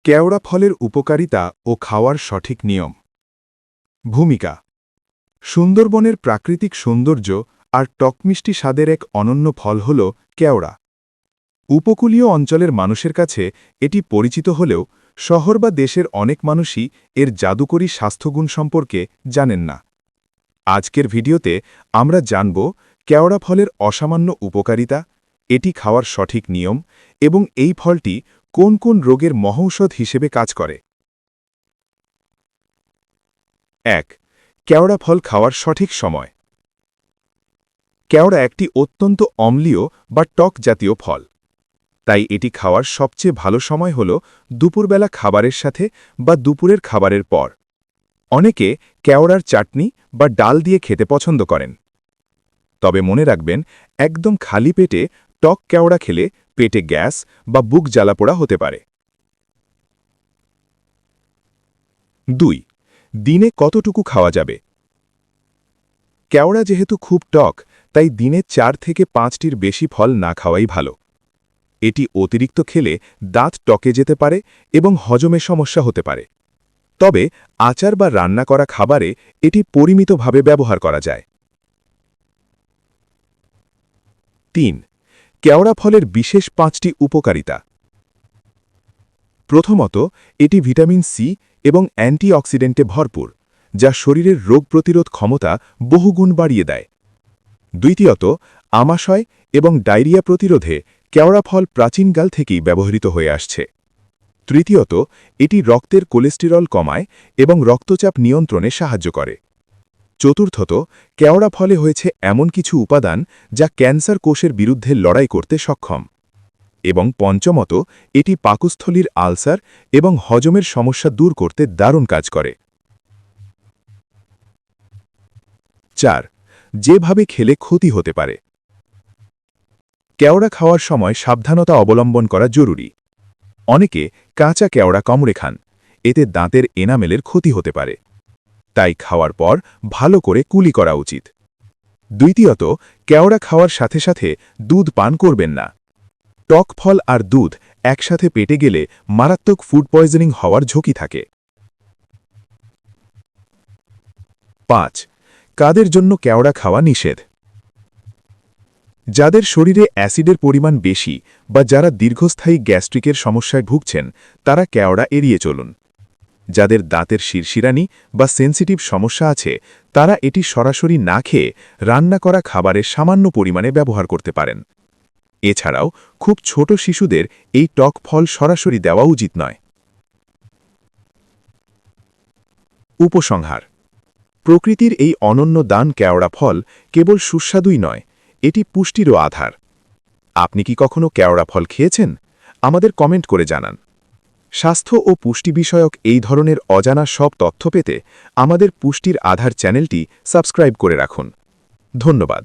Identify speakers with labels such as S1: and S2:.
S1: কেওড়া ফলের উপকারিতা ও খাওয়ার সঠিক নিয়ম। ভূমিকা। সুন্দরবনের প্রাকৃতিক সৌন্দর্য আর টকমিষ্টি স্বাদের এক অনন্য ফল হল কেওড়া। উপকূলীয় অঞ্চলের মানুষের কাছে এটি পরিচিত হলেও শহর বা দেশের অনেক মানুষই এর জাদুকরী স্বাস্থ্যগুণ সম্পর্কে জানেন না। আজকের ভিডিওতে আমরা জানব কেওড়া ফলের অসামান্য উপকারিতা, এটি খাওয়ার সঠিক নিয়ম এবং এই ফলটি কোন কোন রোগের মহৌষধ হিসেবে কাজ করে। ১. কেওড়া ফল খাওয়ার সঠিক সময়। কেওড়া একটি অত্যন্ত অম্লীয় বা টক জাতীয় ফল, তাই এটি খাওয়ার সবচেয়ে ভালো সময় হল দুপুরবেলা খাবারের সাথে বা দুপুরের খাবারের পর। অনেকে কেওড়ার চাটনি বা ডাল দিয়ে খেতে পছন্দ করেন। তবে মনে রাখবেন, একদম খালি পেটে টক কেওড়া খেলে পেটে গ্যাস বা বুক জ্বালাপোড়া হতে পারে। ২. দিনে কতটুকু খাওয়া যাবে। কেওড়া যেহেতু খুব টক, তাই দিনে ৪ থেকে ৫টির বেশি ফল না খাওয়াই ভালো। এটি অতিরিক্ত খেলে দাঁত টকে যেতে পারে এবং হজমে সমস্যা হতে পারে। তবে আচার বা রান্না করা খাবারে এটি পরিমিতভাবে ব্যবহার করা যায়। ৩. কেওড়া ফলের বিশেষ ৫টি উপকারিতা। প্রথমত, এটি ভিটামিন সি এবং অ্যান্টিঅক্সিডেন্টে ভরপুর, যা শরীরের রোগ প্রতিরোধ ক্ষমতা বহুগুণ বাড়িয়ে দেয়। দ্বিতীয়ত, আমাশয় এবং ডায়রিয়া প্রতিরোধে কেওড়া ফল প্রাচীনকাল থেকেই ব্যবহৃত হয়ে আসছে। তৃতীয়ত, এটি রক্তের কোলেস্টেরল কমায় এবং রক্তচাপ নিয়ন্ত্রণে সাহায্য করে। চতুর্থত, কেওড়া ফলে হয়েছে এমন কিছু উপাদান যা ক্যান্সার কোষের বিরুদ্ধে লড়াই করতে সক্ষম। এবং পঞ্চমত, এটি পাকস্থলীর আলসার এবং হজমের সমস্যা দূর করতে দারুণ কাজ করে। ৪. যেভাবে খেলে ক্ষতি হতে পারে। কেওড়া খাওয়ার সময় সাবধানতা অবলম্বন করা জরুরি। অনেকে কাঁচা কেওড়া কামড়ে খান, এতে দাঁতের এনামেলের ক্ষতি হতে পারে। তাই খাওয়ার পর ভালো করে কুলি করা উচিত। দ্বিতীয়ত, কেওড়া খাওয়ার সাথে সাথে দুধ পান করবেন না। টক ফল আর দুধ একসাথে পেটে গেলে মারাত্মক ফুড পয়জনিং হওয়ার ঝুঁকি থাকে। ৫. কাদের জন্য কেওড়া খাওয়া নিষেধ। যাদের শরীরে অ্যাসিডের পরিমাণ বেশি বা যারা দীর্ঘস্থায়ী গ্যাস্ট্রিকের সমস্যায় ভুগছেন, তারা কেওড়া এড়িয়ে চলুন। যাদের দাঁতের শিরশিরানি বা সেন্সিটিভ সমস্যা আছে, তারা এটি সরাসরি না খেয়ে রান্না করা খাবারে সামান্য পরিমাণে ব্যবহার করতে পারেন। এছাড়াও খুব ছোট শিশুদের এই টক ফল সরাসরি দেওয়া উচিত নয়। উপসংহার। প্রকৃতির এই অনন্য দান কেওড়া ফল কেবল সুস্বাদুই নয়, এটি পুষ্টিরও আধার। আপনি কি কখনো কেওড়া ফল খেয়েছেন? আমাদের কমেন্ট করে জানান। স্বাস্থ্য ও পুষ্টি বিষয়ক এই ধরনের অজানা সব তথ্য পেতে আমাদের পুষ্টির আধার চ্যানেলটি সাবস্ক্রাইব করে রাখুন। ধন্যবাদ।